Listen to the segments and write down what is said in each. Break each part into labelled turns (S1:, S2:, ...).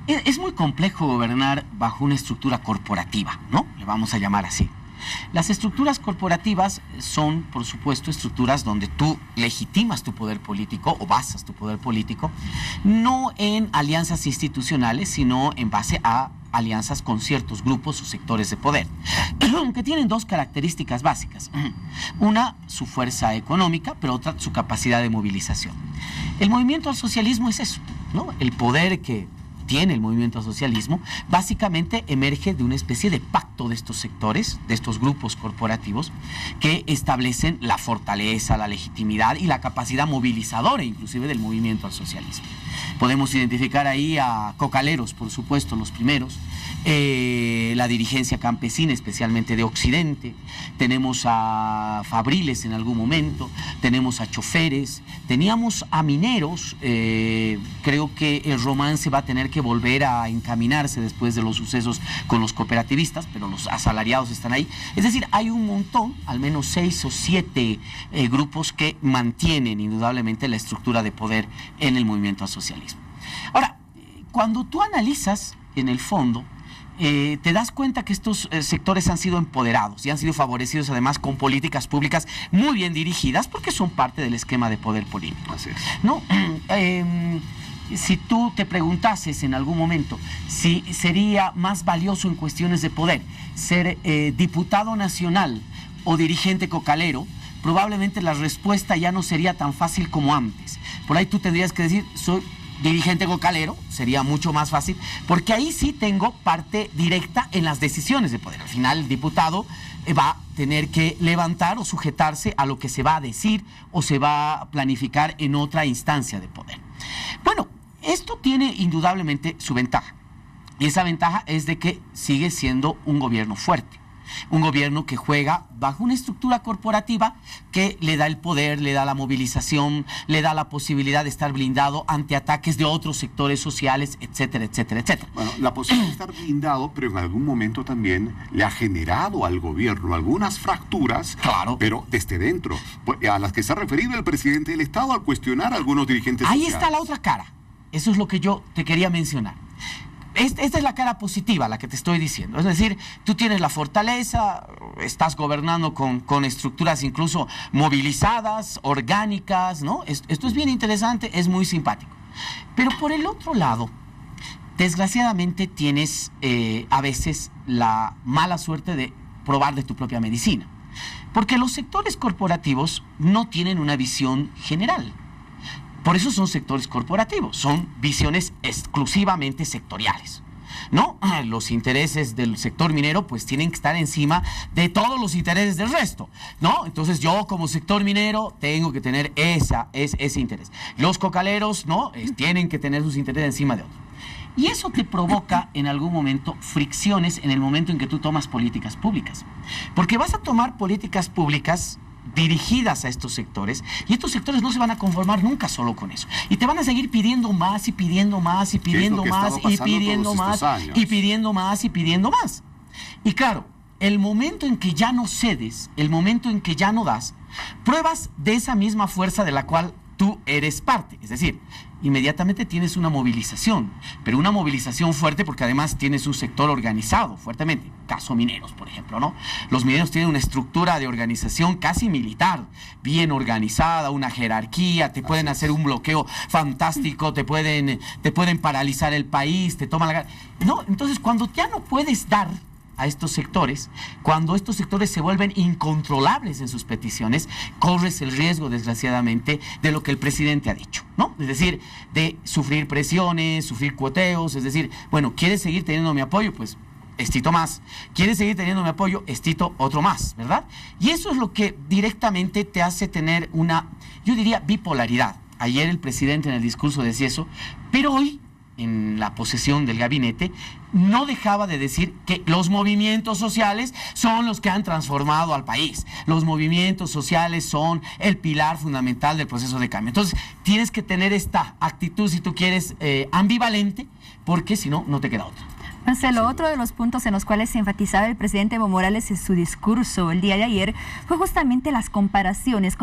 S1: Es muy complejo gobernar bajo una estructura corporativa, ¿no? Le vamos a llamar así. Las estructuras corporativas son, por supuesto, estructuras donde tú legitimas tu poder político o basas tu poder político, no en alianzas institucionales, sino en base a alianzas con ciertos grupos o sectores de poder, que tienen dos características básicas. Una, su fuerza económica, pero otra, su capacidad de movilización. El movimiento al socialismo es eso, ¿no? El poder que tiene el movimiento al socialismo, básicamente emerge de una especie de pacto de estos sectores, de estos grupos corporativos, que establecen la fortaleza, la legitimidad y la capacidad movilizadora, inclusive, del movimiento al socialismo. Podemos identificar ahí a cocaleros, por supuesto, los primeros, la dirigencia campesina, especialmente de Occidente, tenemos a fabriles en algún momento, tenemos a choferes, teníamos a mineros. Creo que el romance va a tener que volver a encaminarse después de los sucesos con los cooperativistas, pero los asalariados están ahí. Es decir, hay un montón, al menos 6 o 7 grupos que mantienen indudablemente la estructura de poder en el movimiento al socialismo. Ahora, cuando tú analizas en el fondo, te das cuenta que estos sectores han sido empoderados y han sido favorecidos además con políticas públicas muy bien dirigidas porque son parte del esquema de poder político.
S2: Así es.
S1: ¿No? Si tú te preguntases en algún momento si sería más valioso en cuestiones de poder ser diputado nacional o dirigente cocalero, probablemente la respuesta ya no sería tan fácil como antes. Por ahí tú tendrías que decir, soy dirigente cocalero, sería mucho más fácil, porque ahí sí tengo parte directa en las decisiones de poder. Al final el diputado va a tener que levantar o sujetarse a lo que se va a decir o se va a planificar en otra instancia de poder. Bueno, esto tiene indudablemente su ventaja, y esa ventaja es de que sigue siendo un gobierno fuerte. Un gobierno que juega bajo una estructura corporativa que le da el poder, le da la movilización, le da la posibilidad de estar blindado ante ataques de otros sectores sociales, etcétera, etcétera, etcétera.
S2: Bueno, la posibilidad de estar blindado, pero en algún momento también le ha generado al gobierno algunas fracturas,
S1: claro,
S2: pero desde dentro, a las que se ha referido el presidente del Estado al cuestionar a algunos dirigentes
S1: Ahí
S2: sociales.
S1: está la otra cara. Eso es lo que yo te quería mencionar. Esta es la cara positiva, la que te estoy diciendo. Es decir, tú tienes la fortaleza, estás gobernando con estructuras incluso movilizadas, orgánicas, ¿no? Esto es bien interesante, es muy simpático. Pero por el otro lado, desgraciadamente tienes a veces la mala suerte de probar de tu propia medicina. Porque los sectores corporativos no tienen una visión general. Por eso son sectores corporativos, son visiones exclusivamente sectoriales, ¿no? Los intereses del sector minero pues tienen que estar encima de todos los intereses del resto, ¿no? Entonces yo como sector minero tengo que tener ese interés. Los cocaleros, ¿no? Tienen que tener sus intereses encima de otros. Y eso te provoca en algún momento fricciones en el momento en que tú tomas políticas públicas. Porque vas a tomar políticas públicas dirigidas a estos sectores, y estos sectores no se van a conformar nunca solo con eso, y te van a seguir pidiendo más y pidiendo más y pidiendo más y pidiendo más y pidiendo más y pidiendo más. Y claro, el momento en que ya no cedes, el momento en que ya no das, pruebas de esa misma fuerza de la cual tú eres parte, es decir, inmediatamente tienes una movilización, pero una movilización fuerte porque además tienes un sector organizado fuertemente, caso mineros, por ejemplo, ¿no? Los mineros tienen una estructura de organización casi militar, bien organizada, una jerarquía, te pueden hacer un bloqueo fantástico, te pueden paralizar el país, te toman la... No, entonces cuando ya no puedes dar a estos sectores, cuando estos sectores se vuelven incontrolables en sus peticiones, corres el riesgo, desgraciadamente, de lo que el presidente ha dicho, ¿no? Es decir, de sufrir presiones, sufrir cuoteos, es decir, bueno, ¿quieres seguir teniendo mi apoyo? Pues estito más. ¿Quieres seguir teniendo mi apoyo? Estito otro más, ¿verdad? Y eso es lo que directamente te hace tener una, yo diría, bipolaridad. Ayer el presidente en el discurso decía eso, pero hoy, en la posesión del gabinete, no dejaba de decir que los movimientos sociales son los que han transformado al país. Los movimientos sociales son el pilar fundamental del proceso de cambio. Entonces, tienes que tener esta actitud, si tú quieres, ambivalente, porque si no, no te queda otra.
S3: Marcelo, otro de los puntos en los cuales se enfatizaba el presidente Evo Morales en su discurso el día de ayer fue justamente las comparaciones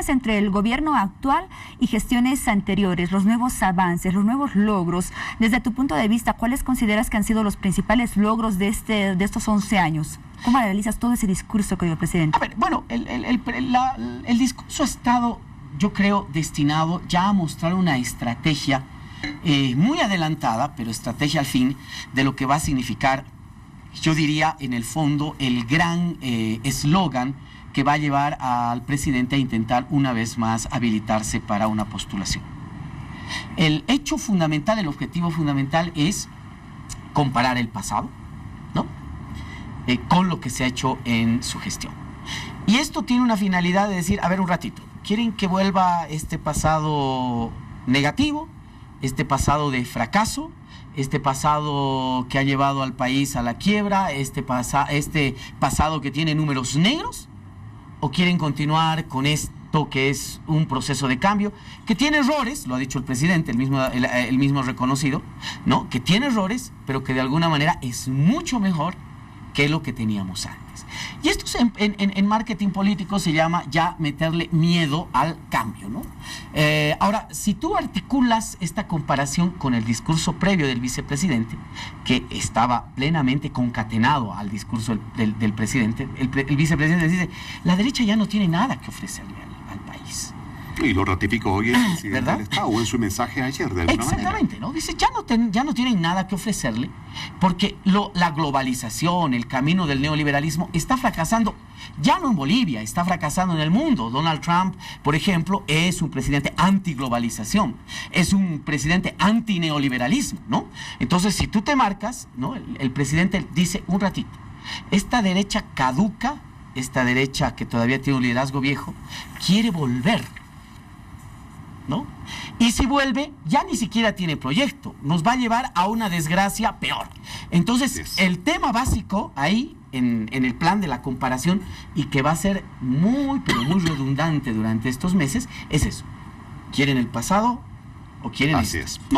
S3: entre el gobierno actual y gestiones anteriores, los nuevos avances, los nuevos logros. Desde tu punto de vista, ¿cuáles consideras que han sido los principales logros de estos 11 años? ¿Cómo analizas todo ese discurso que dio el presidente?
S1: A ver, bueno, el discurso ha estado, yo creo, destinado ya a mostrar una estrategia muy adelantada, pero estrategia al fin, de lo que va a significar, yo diría, en el fondo, el gran eslogan que va a llevar al presidente a intentar una vez más habilitarse para una postulación. El hecho fundamental, el objetivo fundamental es comparar el pasado, ¿no? Con lo que se ha hecho en su gestión. Y esto tiene una finalidad de decir, a ver un ratito, ¿quieren que vuelva este pasado negativo? Este pasado de fracaso, este pasado que ha llevado al país a la quiebra, este pasado que tiene números negros, o quieren continuar con esto que es un proceso de cambio, que tiene errores, lo ha dicho el presidente, el mismo reconocido, ¿no? Que tiene errores, pero que de alguna manera es mucho mejor que lo que teníamos antes. Y esto en marketing político se llama ya meterle miedo al cambio, ¿no? Ahora, si tú articulas esta comparación con el discurso previo del vicepresidente, que estaba plenamente concatenado al discurso del presidente, el vicepresidente dice, la derecha ya no tiene nada que ofrecerle al país.
S2: Y lo ratificó hoy el presidente
S1: ¿verdad?
S2: del Estado en su mensaje ayer, de alguna
S1: Exactamente,
S2: manera.
S1: ¿no? Dice, ya no tienen nada que ofrecerle, porque la globalización, el camino del neoliberalismo está fracasando, ya no en Bolivia, está fracasando en el mundo. Donald Trump, por ejemplo, es un presidente antiglobalización, es un presidente antineoliberalismo, ¿no? Entonces, si tú te marcas, ¿no? El presidente dice, un ratito, esta derecha caduca, esta derecha que todavía tiene un liderazgo viejo, quiere volver, ¿no? Y si vuelve, ya ni siquiera tiene proyecto, nos va a llevar a una desgracia peor. Entonces, el tema básico ahí, en el plan de la comparación, y que va a ser muy, pero muy redundante durante estos meses, es eso. ¿Quieren el pasado o quieren
S2: Así
S1: esto?
S2: es.